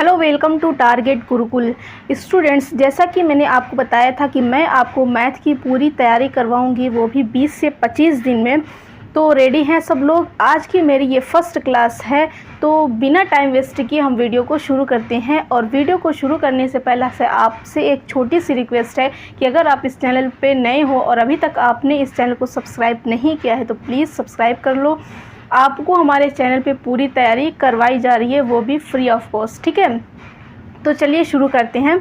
Hello, welcome to Target Gurukul students. जैसा कि मैंने आपको बताया था कि मैं आपको मैथ की पूरी तैयारी करवाऊंगी, वो भी 20 से 25 दिन में। तो रेडी हैं सब लोग? आज की मेरी ये फर्स्ट क्लास है, तो बिना टाइम वेस्ट किए हम वीडियो को शुरू करते हैं। और वीडियो को शुरू करने से पहले से आपसे एक छोटी सी रिक्वेस्ट है कि अगर आप इस चैनल पे नए हो और अभी तक आपने इस चैनल को सब्सक्राइब नहीं किया है तो प्लीज़ सब्सक्राइब कर लो। आपको हमारे चैनल पे पूरी तैयारी करवाई जा रही है, वो भी फ्री ऑफ कॉस्ट, ठीक है। तो चलिए शुरू करते हैं।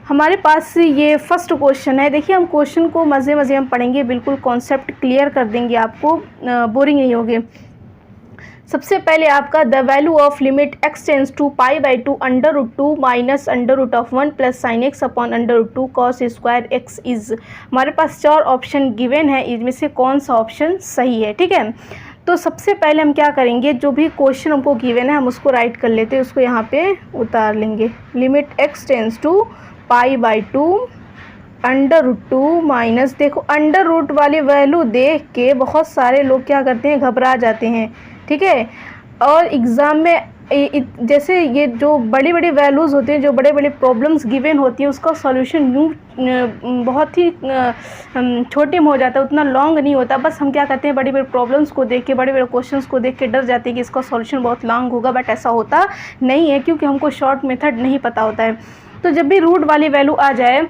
हमारे पास ये फर्स्ट क्वेश्चन है। देखिए, हम क्वेश्चन को मज़े मज़े हम पढ़ेंगे, बिल्कुल कॉन्सेप्ट क्लियर कर देंगे, आपको बोरिंग नहीं होगी। सबसे पहले आपका the value of limit x tends to π/2 √2 minus √1 plus sine x upon √2 cos square x is. हमारे पास 4 ऑप्शन गिवन है, इनमें से कौन सा ऑप्शन सही है, ठीक है। तो सबसे पहले हम क्या करेंगे, जो भी क्वेश्चन हमको गिवन है हम उसको राइट कर लेते हैं, उसको यहाँ पे उतार लेंगे। Limit x tends to π/2 √2 minus, देखो अंडर रूट वाली वैल्यू देख के बहुत सारे लोग क्या करते हैं, घबरा जाते हैं, ठीक है। और एग्ज़ाम में जैसे ये जो बड़ी बड़ी वैल्यूज़ होती हैं, जो बड़े बड़े प्रॉब्लम्स गिवन होती हैं, उसका सॉल्यूशन यूँ बहुत ही छोटे में हो जाता है, उतना लॉन्ग नहीं होता। बस हम क्या करते हैं, बड़ी बड़ी प्रॉब्लम्स को देख के, बड़े बड़े क्वेश्चंस को देख के डर जाते हैं कि इसका सॉल्यूशन बहुत लॉन्ग होगा, बट ऐसा होता नहीं है, क्योंकि हमको शॉर्ट मेथड नहीं पता होता है। तो जब भी रूट वाली वैल्यू आ जाए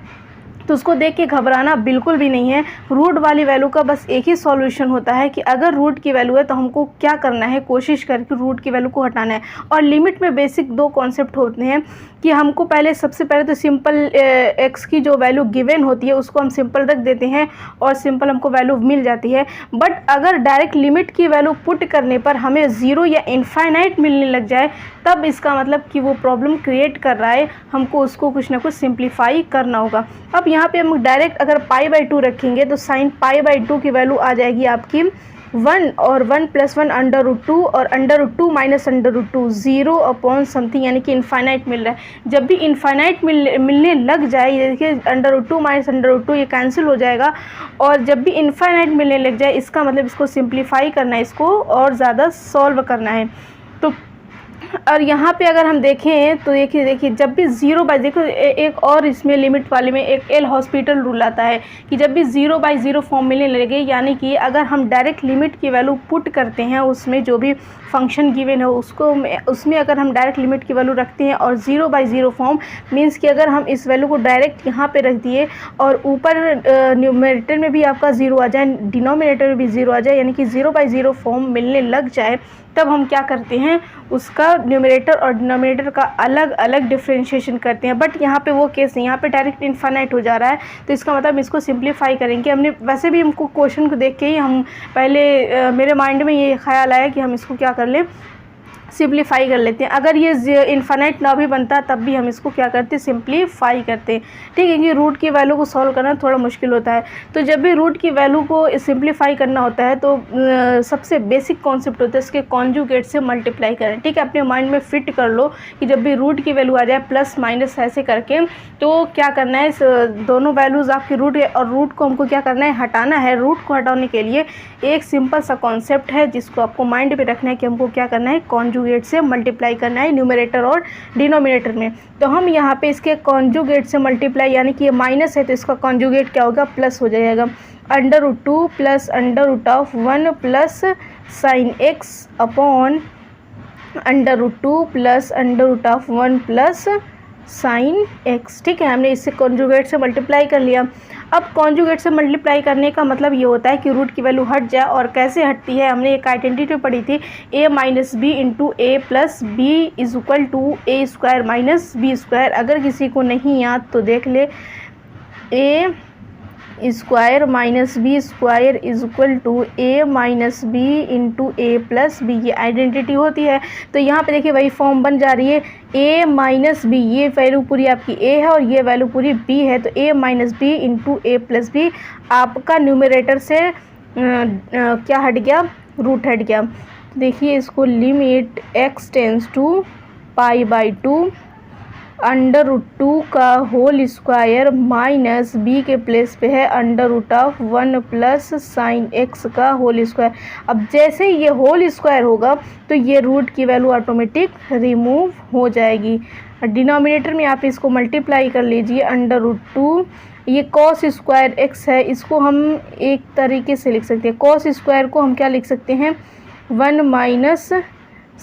तो उसको देख के घबराना बिल्कुल भी नहीं है। रूट वाली वैल्यू का बस एक ही सॉल्यूशन होता है कि अगर रूट की वैल्यू है तो हमको क्या करना है, कोशिश करके रूट की वैल्यू को हटाना है। और लिमिट में बेसिक 2 कॉन्सेप्ट होते हैं कि हमको सबसे पहले तो सिंपल एक्स की जो वैल्यू गिवन होती है उसको हम सिंपल रख देते हैं और सिंपल हमको वैल्यू मिल जाती है। बट अगर डायरेक्ट लिमिट की वैल्यू पुट करने पर हमें 0 या इनफाइनाइट मिलने लग जाए, तब इसका मतलब कि वो प्रॉब्लम क्रिएट कर रहा है, हमको उसको कुछ ना कुछ सिंप्लीफाई करना होगा। अब यहाँ पे हम डायरेक्ट अगर π/2 रखेंगे तो साइन π/2 की वैल्यू आ जाएगी आपकी 1 और 1 + 1 √2 और √2 माइनस √2 0 अपॉन समथिंग, यानी कि इनफाइनाइट मिल रहा है। जब भी इनफाइनाइट मिलने लग जाए, ये देखिए √2 माइनस √2 ये कैंसिल हो जाएगा। और जब भी इनफाइनाइट मिलने लग जाए, इसका मतलब इसको सिंप्लीफाई करना है, इसको और ज़्यादा सॉल्व करना है। तो और यहाँ पे अगर हम देखें तो देखिए जब भी 0/, देखो एक और इसमें लिमिट वाले में एक एल हॉस्पिटल रूल आता है कि जब भी 0/0 फॉर्म मिलने लगे, यानी कि अगर हम डायरेक्ट लिमिट की वैल्यू पुट करते हैं, उसमें जो भी फंक्शन गिवन है उसमें अगर हम डायरेक्ट लिमिट की वैल्यू रखते हैं और 0/0 फॉर्म मीन्स कि अगर हम इस वैल्यू को डायरेक्ट यहाँ पे रख दिए और ऊपर न्यूमरेटर में भी आपका 0 आ जाए, डिनोमिनेटर में भी 0 आ जाए, यानी कि 0/0 फॉर्म मिलने लग जाए, तब हम क्या करते हैं, उसका न्यूमरेटर और डिनोमिनेटर का अलग अलग डिफ्रेंशिएशन करते हैं। बट यहाँ पे वो केस नहीं, यहाँ पे डायरेक्ट इनफाइनाइट हो जा रहा है, तो इसका मतलब इसको सिंप्लीफाई करेंगे। हमने वैसे भी हमको क्वेश्चन को देख के ही हम पहले मेरे माइंड में ये ख्याल आया कि हम इसको क्या कर लें, सिंप्लीफाई कर लेते हैं। अगर ये इनफाइनाइट ना भी बनता तब भी हम इसको क्या करते, सिंप्लीफाई करते हैं, ठीक है। कि रूट की वैल्यू को सॉल्व करना थोड़ा मुश्किल होता है। तो जब भी रूट की वैल्यू को सिंप्लीफाई करना होता है तो सबसे बेसिक कॉन्सेप्ट होता है इसके कॉन्जुगेट से मल्टीप्लाई करें, ठीक है। अपने माइंड में फिट कर लो कि जब भी रूट की वैल्यू आ जाए प्लस माइनस ऐसे करके, तो क्या करना है, दोनों वैल्यूज़ आपकी रूट है और रूट को हमको क्या करना है, हटाना है। रूट को हटाने के लिए एक सिंपल सा कॉन्सेप्ट है जिसको आपको माइंड में रखना है कि हमको क्या करना है, कॉन्जुगेट से मल्टीप्लाई करना है न्यूमरेटर और डिनोमिनेटर में। तो हम यहाँ पे इसके कॉन्जुगेट से मल्टीप्लाई, यानी कि ये माइनस है तो इसका कॉन्जुगेट क्या होगा, प्लस हो जाएगा। √2 plus √1 plus sine x upon √2 plus √1 plus sine x, ठीक है। हमने इससे कॉन्जुगेट से मल्टीप्लाई कर लिया। अब कॉन्जुगेट से मल्टीप्लाई करने का मतलब ये होता है कि रूट की वैल्यू हट जाए। और कैसे हटती है, हमने एक आइडेंटिटी पढ़ी थी, a - b × a + b = a² - b²। अगर किसी को नहीं याद तो देख ले, a² - b² = a - b × a + b, ये आइडेंटिटी होती है। तो यहाँ पे देखिए वही फॉर्म बन जा रही है, a - b, ये वैल्यू पूरी आपकी a है और ये वैल्यू पूरी b है, तो a - b × a + b आपका न्यूमरेटर से क्या हट गया, रूट हट गया। देखिए इसको लिमिट x टेंस टू π/2 √2 का होल स्क्वायर माइनस बी के प्लेस पे है √1 प्लस साइन एक्स का होल स्क्वायर। अब जैसे ये होल स्क्वायर होगा तो ये रूट की वैल्यू ऑटोमेटिक रिमूव हो जाएगी। डिनोमिनेटर में आप इसको मल्टीप्लाई कर लीजिए √2, ये कॉस स्क्वायर एक्स है, इसको हम एक तरीके से लिख सकते हैं। कॉस स्क्वायर को हम क्या लिख सकते हैं 1 माइनस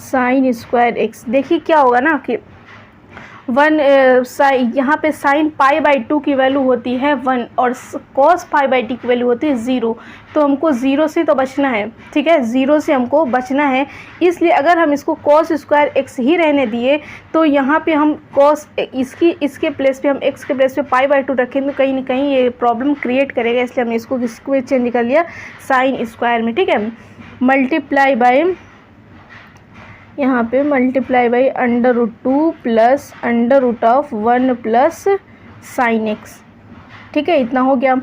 साइन स्क्वायर एक्स। देखिए क्या होगा ना कि 1 यहाँ पे साइन π/2 की वैल्यू होती है 1 और कॉस π/2 की वैल्यू होती है 0। तो हमको 0 से तो बचना है, ठीक है, 0 से हमको बचना है। इसलिए अगर हम इसको कॉस स्क्वायर एक्स ही रहने दिए तो यहाँ पे हम कॉस इसके प्लेस पे हम एक्स के प्लेस पे π/2 रखें तो कहीं ना कहीं ये प्रॉब्लम क्रिएट करेगा। इसलिए हमने इसको चेंज कर लिया साइन स्क्वायर में, ठीक है। मल्टीप्लाई बाय यहाँ पे multiply by √2 plus √1 plus sine x, ठीक है, इतना हो गया।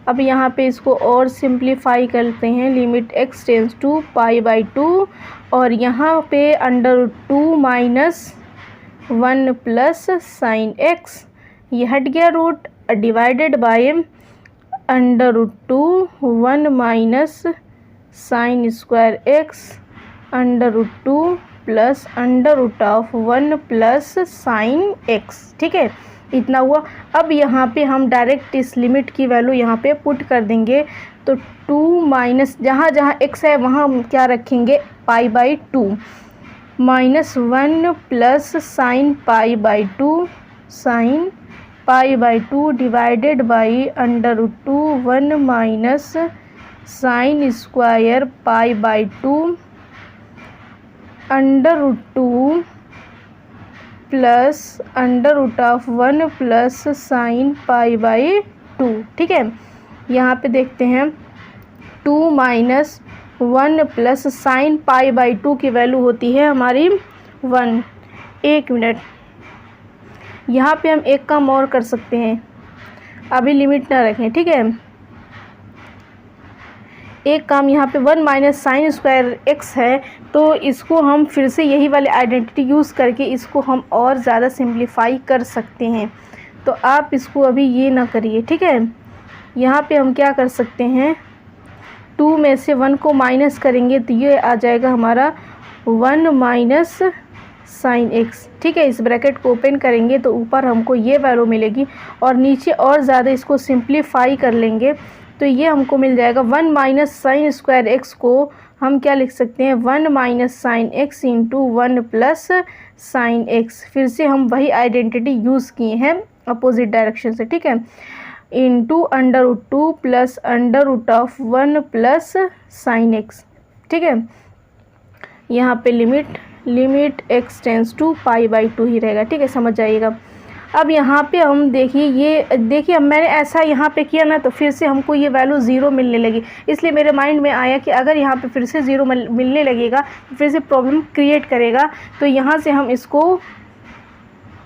अब यहाँ पे इसको और सिंप्लीफाई करते हैं, लिमिट x टेंस टू π/2 और यहाँ पे √2 माइनस 1 प्लस साइन एक्स, ये हट गया root, divided by √2 1 minus sine square x √2 plus √1 plus sine x, ठीक है, इतना हुआ। अब यहाँ पे हम डायरेक्ट इस लिमिट की वैल्यू यहाँ पे पुट कर देंगे तो 2 माइनस जहाँ जहाँ x है वहाँ हम क्या रखेंगे π/2 minus 1 plus sine π/2 sine π/2 divided by √2 1 minus sine square π/2 √2 plus √1 plus sine π/2, ठीक है। यहाँ पे देखते हैं 2 माइनस 1 प्लस साइन π/2 की वैल्यू होती है हमारी 1। एक मिनट, यहाँ पे हम एक काम और कर सकते हैं, अभी लिमिट ना रखें, ठीक है। एक काम यहाँ पे 1 माइनस साइन स्क्वायर एक्स है तो इसको हम फिर से यही वाले आइडेंटिटी यूज़ करके इसको हम और ज़्यादा सिंप्लीफाई कर सकते हैं। तो आप इसको अभी ये ना करिए, ठीक है। यहाँ पे हम क्या कर सकते हैं 2 में से 1 को माइनस करेंगे तो ये आ जाएगा हमारा 1 माइनस साइन एक्स, ठीक है। इस ब्रैकेट को ओपन करेंगे तो ऊपर हमको ये वैल्यू मिलेगी और नीचे और ज़्यादा इसको सिंप्लीफाई कर लेंगे तो ये हमको मिल जाएगा 1 माइनस साइन स्क्वायर एक्स को हम क्या लिख सकते हैं 1 minus sine x into 1 plus sine x. फिर से हम वही आइडेंटिटी यूज़ किए हैं अपोजिट डायरेक्शन से, ठीक है, into √2 plus √1 plus sine x, ठीक है। यहाँ पे लिमिट x टेंस टू π/2 ही रहेगा, ठीक है, समझ जाइएगा। अब यहाँ पे हम देखिए अब मैंने ऐसा यहाँ पे किया ना तो फिर से हमको ये वैल्यू 0 मिलने लगी। इसलिए मेरे माइंड में आया कि अगर यहाँ पे फिर से 0 मिलने लगेगा तो फिर से प्रॉब्लम क्रिएट करेगा। तो यहाँ से हम इसको,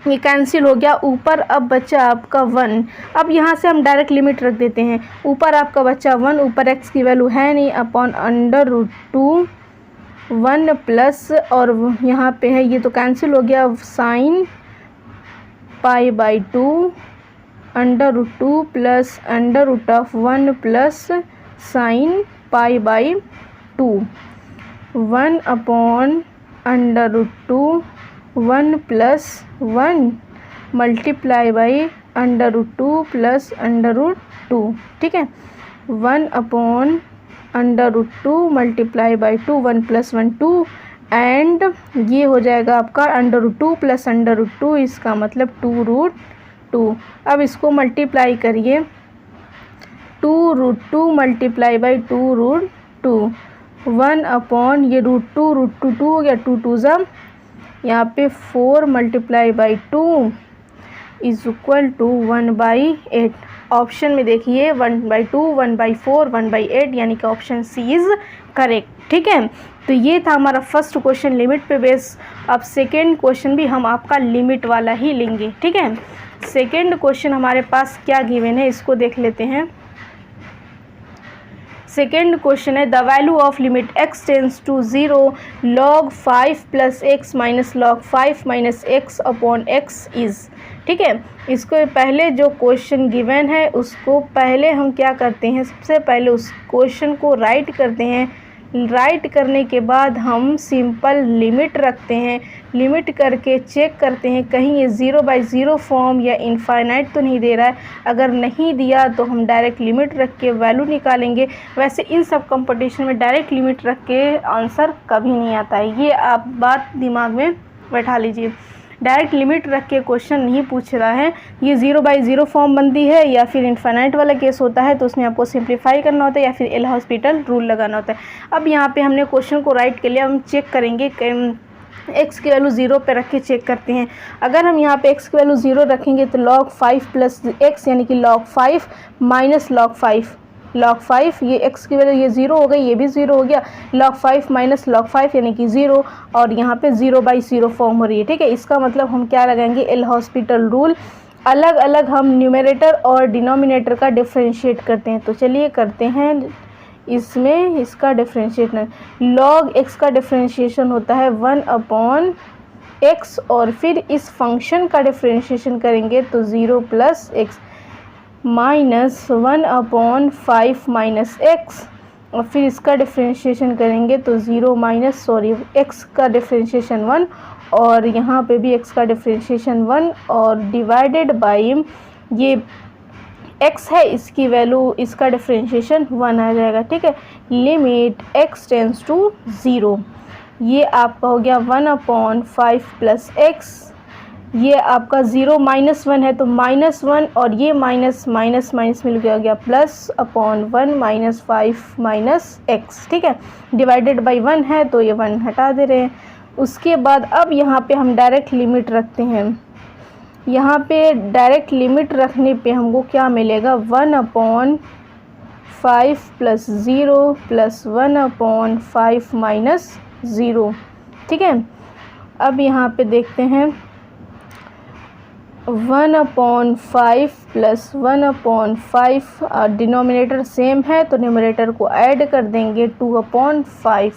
ये कैंसिल हो गया, ऊपर अब बचा आपका 1। अब यहाँ से हम डायरेक्ट लिमिट रख देते हैं, ऊपर आपका बचा 1, ऊपर x की वैल्यू है नहीं, अपॉन √2 1 प्लस और यहाँ पे है ये तो कैंसिल हो गया sine π/2 √2 plus √1 plus sine π/2 1 upon √2 1 plus 1 multiply by √2 plus √2, ठीक है, 1 upon √2 multiply by 2 1 plus 1 2 and ये हो जाएगा आपका √2 प्लस √2, इसका मतलब 2√2। अब इसको मल्टीप्लाई करिए 2√2 मल्टीप्लाई बाई 2√2 1 अपॉन ये √2 2 हो गया, 2 2 ज़ा यहाँ पे 4 multiply by 2 is equal to 1/8। Option में देखिए 1/2 1/4 1/8 यानी कि ऑप्शन सी इज़ करेक्ट, ठीक है। तो ये था हमारा फर्स्ट क्वेश्चन लिमिट पे बेस। अब सेकेंड क्वेश्चन भी हम आपका लिमिट वाला ही लेंगे, ठीक है। सेकेंड क्वेश्चन हमारे पास क्या गिवन है इसको देख लेते हैं। सेकेंड क्वेश्चन है the value of limit x tends to 0 log 5 plus x minus log 5 minus x upon x is, ठीक है। इसको पहले जो क्वेश्चन गिवन है उसको पहले हम क्या करते हैं, सबसे पहले उस क्वेश्चन को राइट करते हैं। राइट करने के बाद हम सिंपल लिमिट रखते हैं, लिमिट करके चेक करते हैं कहीं ये 0/0 फॉर्म या इनफाइनाइट तो नहीं दे रहा है। अगर नहीं दिया तो हम डायरेक्ट लिमिट रख के वैल्यू निकालेंगे। वैसे इन सब कंपटीशन में डायरेक्ट लिमिट रख के आंसर कभी नहीं आता है, ये आप बात दिमाग में बैठा लीजिए। डायरेक्ट लिमिट रख के क्वेश्चन नहीं पूछ रहा है। ये 0/0 फॉर्म बनती है या फिर इनफाइनाइट वाला केस होता है तो उसमें आपको सिंप्लीफाई करना होता है या फिर एल हॉस्पिटल रूल लगाना होता है। अब यहाँ पे हमने क्वेश्चन को राइट के लिए हम चेक करेंगे, x की वैल्यू 0 पे रख के चेक करते हैं। अगर हम यहाँ पे x की वैल्यू 0 रखेंगे तो log 5 प्लस x यानी कि log 5 माइनस log 5 ये x की वैल्यू ये 0 हो गई, ये भी 0 हो गया। log 5 माइनस log 5 यानी कि 0 और यहाँ पे 0/0 फॉर्म हो रही है, ठीक है। इसका मतलब हम क्या लगाएंगे, एल हॉस्पिटल रूल। अलग अलग हम न्यूमरेटर और डिनोमिनेटर का डिफ्रेंशिएट करते हैं, तो चलिए करते हैं। इसमें इसका डिफ्रेंशिएशन log x का डिफ्रेंशिएशन होता है 1/x और फिर इस फंक्शन का डिफ्रेंशिएशन करेंगे तो 0 + x माइनस 1/5 माइनस x और फिर इसका डिफ्रेंशिएशन करेंगे तो 0 माइनस x का डिफ्रेंशिएशन 1 और यहाँ पे भी x का डिफ्रेंशिएशन 1 और डिवाइडेड बाई ये x है, इसकी वैल्यू इसका डिफ्रेंशिएशन 1 आ जाएगा, ठीक है। लिमिट x टेंड्स टू 0, ये आपका हो गया 1/5 प्लस x, ये आपका 0 माइनस 1 है तो -1 और ये माइनस मिल गया +/1 माइनस 5 माइनस x, ठीक है। डिवाइडेड बाई 1 है तो ये 1 हटा दे रहे हैं। उसके बाद अब यहाँ पे हम डायरेक्ट लिमिट रखते हैं। यहाँ पे डायरेक्ट लिमिट रखने पे हमको क्या मिलेगा, 1/5 + 0 + 1/5 माइनस 0, ठीक है। अब यहाँ पे देखते हैं 1/5 + 1/5 डिनोमिनेटर सेम है तो न्यूमरेटर को ऐड कर देंगे 2/5,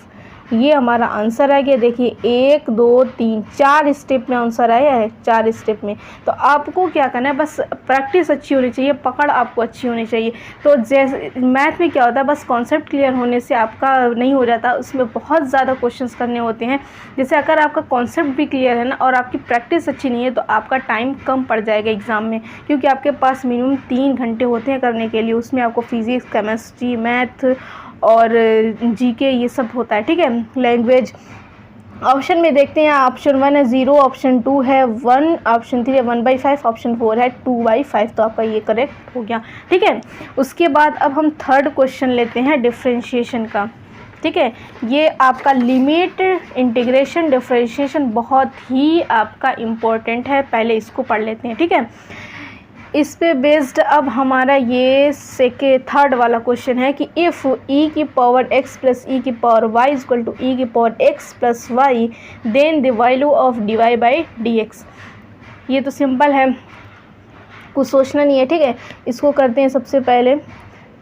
ये हमारा आंसर आ गया। देखिए 1 2 3 4 स्टेप में आंसर आया है, 4 स्टेप में। तो आपको क्या करना है, बस प्रैक्टिस अच्छी होनी चाहिए, पकड़ आपको अच्छी होनी चाहिए। तो जैसे मैथ में क्या होता है, बस कॉन्सेप्ट क्लियर होने से आपका नहीं हो जाता, उसमें बहुत ज़्यादा क्वेश्चंस करने होते हैं। जैसे अगर आपका कॉन्सेप्ट भी क्लियर है ना और आपकी प्रैक्टिस अच्छी नहीं है तो आपका टाइम कम पड़ जाएगा एग्ज़ाम में, क्योंकि आपके पास मिनिमम 3 घंटे होते हैं करने के लिए। उसमें आपको फिजिक्स, केमिस्ट्री, मैथ और जीके ये सब होता है, ठीक है। लैंग्वेज ऑप्शन में देखते हैं, ऑप्शन 1 है 0, ऑप्शन 2 है 1, ऑप्शन 3 है 1/5, ऑप्शन 4 है 2/5, तो आपका ये करेक्ट हो गया, ठीक है। उसके बाद अब हम थर्ड क्वेश्चन लेते हैं डिफ्रेंशिएशन का, ठीक है। ये आपका लिमिट, इंटीग्रेशन, डिफ्रेंशिएशन बहुत ही आपका इम्पोर्टेंट है, पहले इसको पढ़ लेते हैं, ठीक है। इस पे बेस्ड अब हमारा ये थर्ड वाला क्वेश्चन है कि इफ़ e की पावर x प्लस e की power y equal to e की power x plus y then the value of dy/dx। ये तो सिंपल है, कुछ सोचना नहीं है, ठीक है। इसको करते हैं, सबसे पहले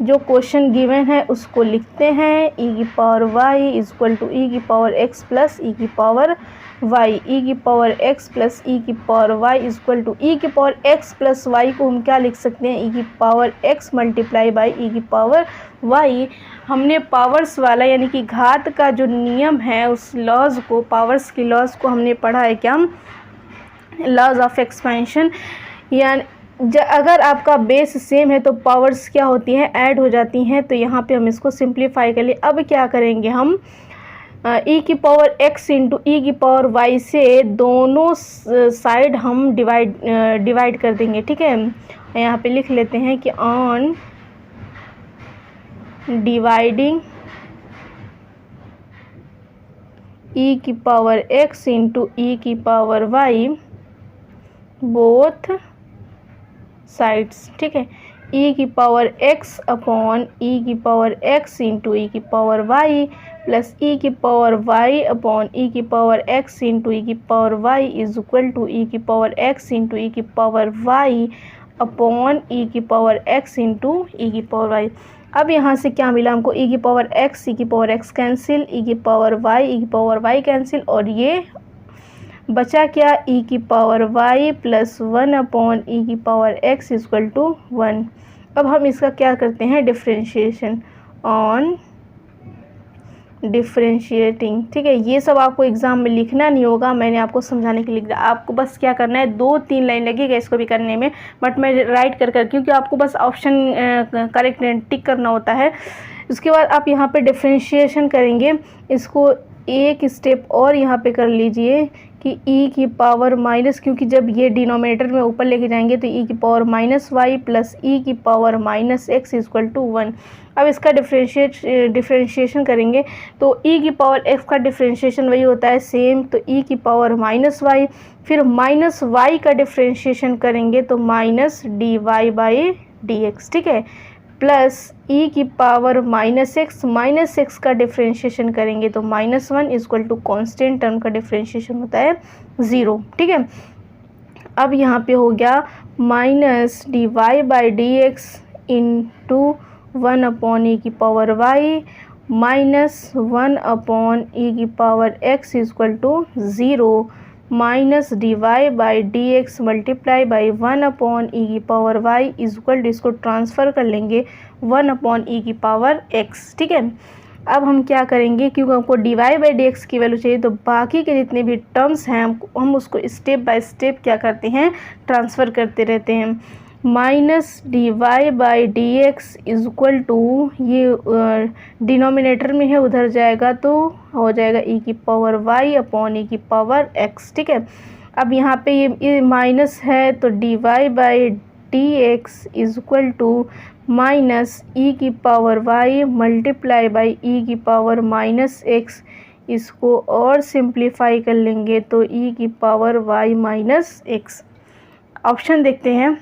जो क्वेश्चन गिवन है उसको लिखते हैं। e की power y equal to e की पावर x प्लस e की पावर y, e की पावर x प्लस e की power y equal to e की पावर x प्लस y को हम क्या लिख सकते हैं, e की power x multiply by e की पावर y। हमने पावर्स वाला यानी कि घात का जो नियम है उस लॉज को, पावर्स की लॉज को हमने पढ़ा है क्या, लॉज ऑफ एक्सपेंशन। यानी अगर आपका बेस सेम है तो पावर्स क्या होती हैं, ऐड हो जाती हैं। तो यहाँ पे हम इसको सिंप्लीफाई कर लिए। अब क्या करेंगे हम, e की पावर x इंटू ई की पावर y से दोनों साइड हम डिवाइड कर देंगे, ठीक है। यहाँ पे लिख लेते हैं कि ऑन डिवाइडिंग e की पावर x इंटू ई की पावर y बोथ साइड्स, ठीक है। e की पावर x अपॉन e की पावर x इंटू ई की पावर y प्लस e की पावर y अपॉन e की पावर x इंटू ई की power y is equal to e की power x into e की power y upon e की power x into e की power y। अब यहाँ से क्या मिला हमको, e की पावर x, e की पावर x कैंसिल, e की पावर y कैंसिल और ये बचा क्या, ई की power Y plus 1 upon E की पावर एक्स इक्वल टू 1। अब हम इसका क्या करते हैं, डिफ्रेंशिएशन ऑन डिफ्रेंशिएटिंग। ठीक है, ये सब आपको एग्जाम में लिखना नहीं होगा, मैंने आपको समझाने के लिए लिख दिया। आपको बस क्या करना है, 2-3 लाइन लगेगा इसको भी करने में, बट मैं राइट कर क्योंकि आपको बस ऑप्शन करेक्ट टिक करना होता है। उसके बाद आप यहाँ पे डिफ्रेंशिएशन करेंगे, इसको एक स्टेप और यहाँ पे कर लीजिए कि e की पावर माइनस, क्योंकि जब ये डिनोमिनेटर में ऊपर लेके जाएंगे तो e की power minus y plus e की power minus x equal to 1। अब इसका डिफ्रेंशिएशन करेंगे तो e की पावर x का डिफ्रेंशिएशन वही होता है सेम, तो e की पावर माइनस वाई, फिर माइनस वाई का डिफ्रेंशिएशन करेंगे तो minus D Y by D x. ठीक है, प्लस e की पावर माइनस एक्स का डिफ्रेंशिएशन करेंगे तो -1 इक्वल टू कॉन्स्टेंट टर्म का डिफ्रेंशिएशन होता है 0। ठीक है, अब यहाँ पे हो गया minus D Y by D X into 1 upon E की power y minus 1 upon E की power x equal to 0 minus D Y by D X multiply by 1 upon E की पावर y इक्वल टू, इसको transfer कर लेंगे 1 upon E की power x। ठीक है, अब हम क्या करेंगे, क्योंकि हमको d Y by D x की वैल्यू चाहिए, तो बाकी के जितने भी टर्म्स हैं हम उसको स्टेप बाय स्टेप क्या करते हैं, ट्रांसफ़र करते रहते हैं। Minus D Y by D x equal to, ये डिनोमिनेटर में है उधर जाएगा तो हो जाएगा ई की पावर वाई अपॉन ई की पावर एक्स। ठीक है, अब यहाँ पे ये माइनस है तो D Y by D x equal to minus E की power Y multiply by E की पावर माइनस एक्स, इसको और सिंप्लीफाई कर लेंगे तो ई की power y minus x. Option देखते हैं,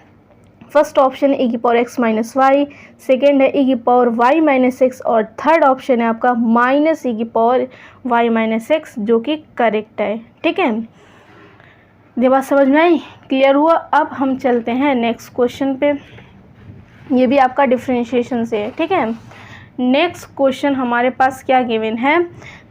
फर्स्ट ऑप्शन है ई की power x minus y, second है ई की पावर वाई माइनस एक्स, और थर्ड ऑप्शन है आपका माइनस ई की पावर वाई माइनस एक्स, जो कि करेक्ट है। ठीक है, ये बात समझ में आई, क्लियर हुआ। अब हम चलते हैं नेक्स्ट क्वेश्चन पे, ये भी आपका डिफ्रेंशिएशन से है। ठीक है, नेक्स्ट क्वेश्चन हमारे पास क्या गिवन है,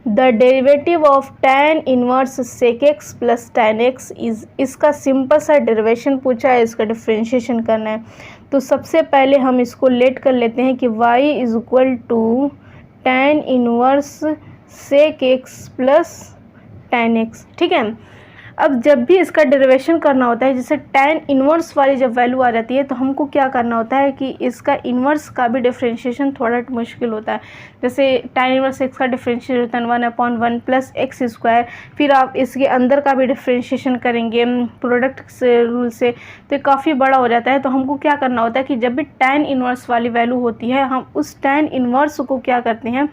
the derivative of tan inverse sec x plus tan x is, इसका सिंपल सा डेरिवेशन पूछा है, इसका डिफ्रेंशिएशन करना है। तो सबसे पहले हम इसको लेट कर लेते हैं कि y is equal to tan inverse sec x plus tan x. ठीक है, अब जब भी इसका डेरिवेशन करना होता है, जैसे tan इनवर्स वाली जब वैल्यू आ जाती है तो हमको क्या करना होता है कि इसका इन्वर्स का भी डिफ्रेंशिएशन थोड़ा मुश्किल होता है। जैसे tan इनवर्स x का डिफ्रेंशिएशन होता है 1/1 प्लस एक्स स्क्वायर, फिर आप इसके अंदर का भी डिफ्रेंशिएशन करेंगे प्रोडक्ट से रूल से, तो काफ़ी बड़ा हो जाता है। तो हमको क्या करना होता है कि जब भी tan इनवर्स वाली वैल्यू होती है, हम उस tan इनवर्स को क्या करते हैं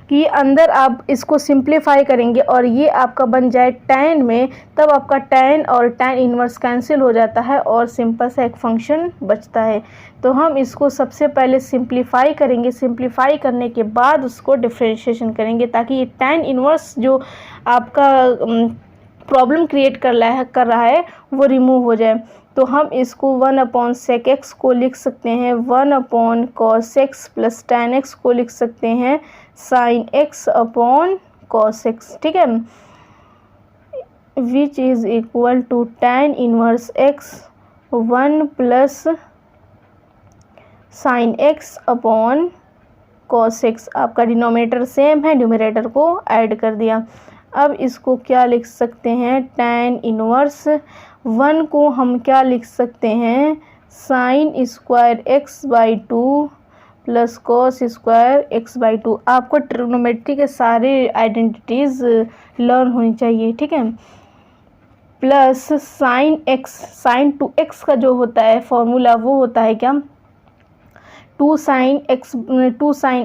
कि अंदर आप इसको सिंप्लीफाई करेंगे और ये आपका बन जाए tan में, तब आपका tan और tan इनवर्स कैंसिल हो जाता है और सिंपल सा एक फंक्शन बचता है। तो हम इसको सबसे पहले सिंप्लीफाई करेंगे, सिंप्लीफाई करने के बाद उसको डिफ्रेंशिएशन करेंगे ताकि ये tan इनवर्स जो आपका प्रॉब्लम क्रिएट कर रहा है वो रिमूव हो जाए। तो हम इसको 1 अपॉन सेक एक्स को लिख सकते हैं 1 upon cos x plus tan x को लिख सकते हैं sine x upon cos x. ठीक है, which is equal to tan inverse x 1 plus sine x upon cos x. आपका डिनोमिनेटर सेम है, न्यूमरेटर को ऐड कर दिया। अब इसको क्या लिख सकते हैं, tan इनवर्स 1 को हम क्या लिख सकते हैं, sign square X by 2 plus cos square X by 2। आपको ट्रिग्नोमेट्री के सारे आइडेंटिटीज़ लर्न होनी चाहिए। ठीक है, plus sine x, sign 2x का जो होता है फॉर्मूला वो होता है क्या, 2 sine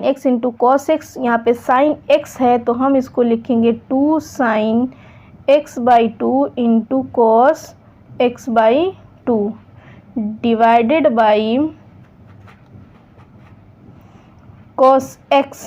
x into cos x. यहाँ पे साइन x है तो हम इसको लिखेंगे 2 sine x by 2 into cos x by 2 divided by cos x.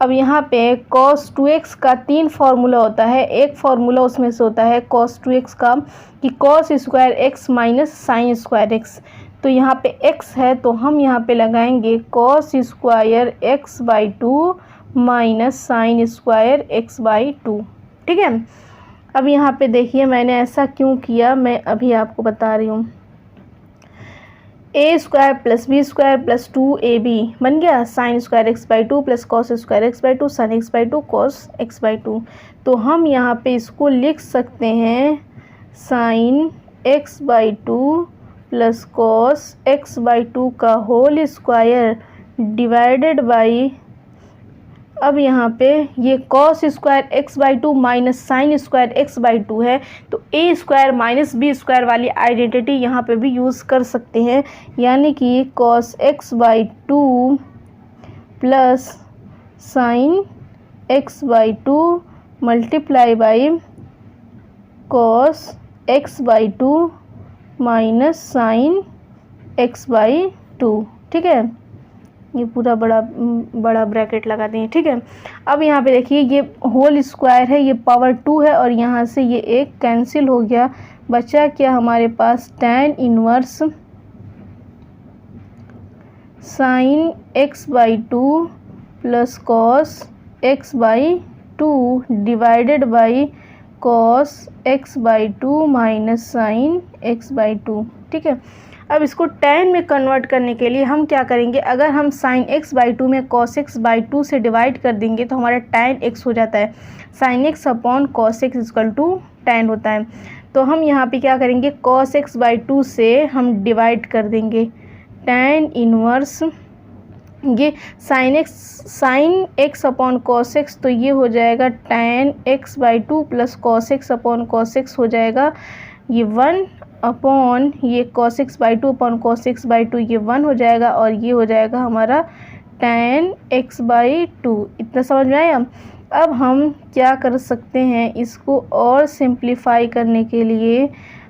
अब यहाँ पे cos 2x का 3 फार्मूला होता है, एक फार्मूला उसमें से होता है cos 2x का कि cos square x minus sine square x. तो यहाँ पे x है तो हम यहाँ पे लगाएंगे cos square X by 2 minus sine square X by 2। ठीक है, अब यहाँ पे देखिए मैंने ऐसा क्यों किया, मैं अभी आपको बता रही हूँ। A square plus B square plus 2ab बन गया sine square X by two plus cos square X by two sine x by two cos x by two. तो हम यहाँ पे इसको लिख सकते हैं sine x by two plus cos x by two का होल स्क्वायर डिवाइडेड बाई, अब यहाँ पे ये cos square X by two minus sine square X by two है, तो ए स्क्वायर माइनस बी स्क्वायर वाली आइडेंटिटी यहाँ पे भी यूज़ कर सकते हैं, यानी कि cos x by two plus sine x by to multiply by cos x by two minus sine x by to. ठीक है, ये पूरा बड़ा ब्रैकेट लगा दें। ठीक है, अब यहाँ पे देखिए ये होल स्क्वायर है, ये पावर 2 है और यहाँ से ये एक कैंसिल हो गया, बचा क्या हमारे पास tan inverse sine x by two plus cos x by two divided by cos x by two minus sine x by to. ठीक है, अब इसको tan में कन्वर्ट करने के लिए हम क्या करेंगे, अगर हम साइन एक्स बाई टू में कॉस एक्स बाई टू से डिवाइड कर देंगे तो हमारा tan x हो जाता है, sine x upon cos x equal to tan होता है। तो हम यहाँ पे क्या करेंगे, कॉस एक्स बाई टू से हम डिवाइड कर देंगे tan इनवर्स ये sign x upon cos x, तो ये हो जाएगा tan x by two plus cos x upon cos x हो जाएगा ये 1 अपॉन ये cos x by two upon cos x by to, ये 1 हो जाएगा और ये हो जाएगा हमारा tan x बाई टू। इतना समझ में आया। अब हम क्या कर सकते हैं, इसको और सिंप्लीफाई करने के लिए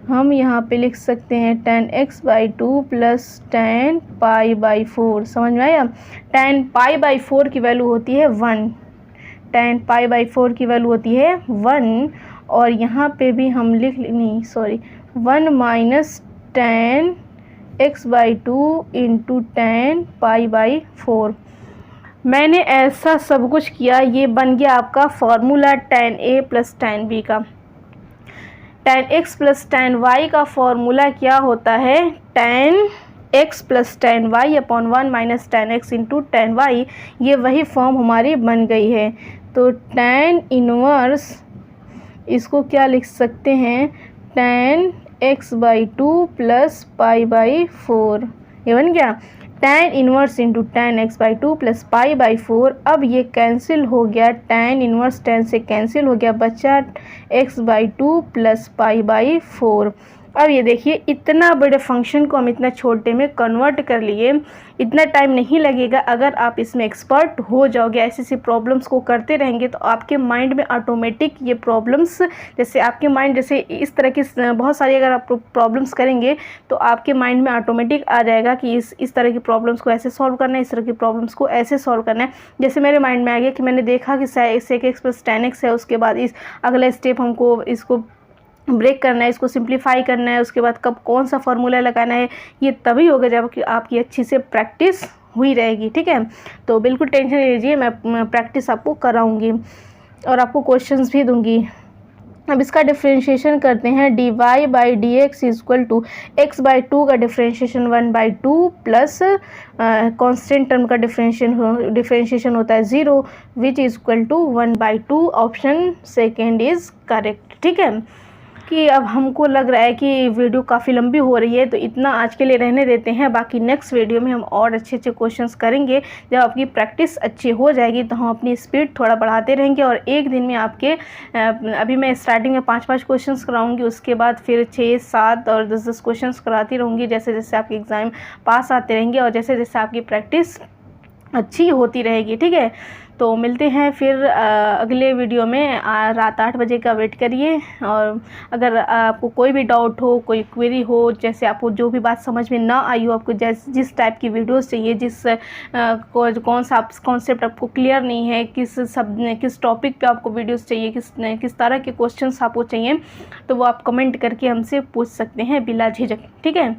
हम यहाँ पे लिख सकते हैं tan x by two plus tan pi by 4। समझ में आया। tan पाई बाई 4 की वैल्यू होती है 1, tan पाई बाई 4 की वैल्यू होती है 1, और यहाँ पे भी हम लिख नहीं sorry 1 minus tan x by two into tan pi by 4। मैंने ऐसा सब कुछ किया, ये बन गया आपका formula tan a plus tan b का। tan x plus tan y का फॉर्मूला क्या होता है, tan x plus tan y upon 1 minus tan x into tan y। ये वही फॉर्म हमारी बन गई है। तो tan इनवर्स इसको क्या लिख सकते हैं, tan x by two plus pi by 4, ये बन गया tan inverse into tan x by two plus pi by 4। अब ये कैंसिल हो गया, tan इनवर्स tan से कैंसिल हो गया, बचा x by two plus pi by 4। अब ये देखिए इतना बड़े फंक्शन को हम इतना छोटे में कन्वर्ट कर लिए। इतना टाइम नहीं लगेगा अगर आप इसमें एक्सपर्ट हो जाओगे, ऐसी प्रॉब्लम्स को करते रहेंगे तो आपके माइंड में ऑटोमेटिक ये प्रॉब्लम्स, जैसे आपके माइंड जैसे इस तरह की बहुत सारी अगर आप प्रॉब्लम्स करेंगे तो आपके माइंड में ऑटोमेटिक आ जाएगा कि इस तरह की प्रॉब्लम्स को ऐसे सॉल्व करना है, इस तरह की प्रॉब्लम्स को ऐसे सॉल्व करना है। जैसे मेरे माइंड में आ गया कि मैंने देखा कि sec x plus tan x है, उसके बाद इस अगला स्टेप हमको इसको ब्रेक करना है, इसको सिंप्लीफाई करना है, उसके बाद कब कौन सा फार्मूला लगाना है, ये तभी होगा जब कि आपकी अच्छी से प्रैक्टिस हुई रहेगी। ठीक है, तो बिल्कुल टेंशन नहीं लीजिए, मैं प्रैक्टिस आपको कराऊंगी और आपको क्वेश्चंस भी दूंगी। अब इसका डिफ्रेंशिएशन करते हैं, dy by D x equal to X by two का differentiation 1 by two plus constant term का डिफ्रेंशिएशन होता है 0 which is equal to 1 by two. Option second is correct. ठीक है, कि अब हमको लग रहा है कि वीडियो काफ़ी लंबी हो रही है तो इतना आज के लिए रहने देते हैं। बाकी नेक्स्ट वीडियो में हम और अच्छे अच्छे क्वेश्चंस करेंगे। जब आपकी प्रैक्टिस अच्छी हो जाएगी तो हम अपनी स्पीड थोड़ा बढ़ाते रहेंगे और एक दिन में आपके अभी मैं स्टार्टिंग में 5-5 क्वेश्चंस कराऊंगी, उसके बाद फिर 6, 7 और 10-10 क्वेश्चंस कराती रहूँगी, जैसे जैसे आपके एग्ज़ाम पास आते रहेंगे और जैसे जैसे आपकी प्रैक्टिस अच्छी होती रहेगी। ठीक है, तो मिलते हैं फिर अगले वीडियो में। रात 8 बजे का वेट करिए और अगर आपको कोई भी डाउट हो, कोई क्वेरी हो, जैसे आपको जो भी बात समझ में ना आई हो, आपको जिस टाइप की वीडियोस चाहिए, कौन सा कॉन्सेप्ट आपको क्लियर नहीं है, किस टॉपिक पे आपको वीडियोस चाहिए, किस तरह के क्वेश्चंस आपको चाहिए, तो वो आप कमेंट करके हमसे पूछ सकते हैं बिला झिझक। ठीक है।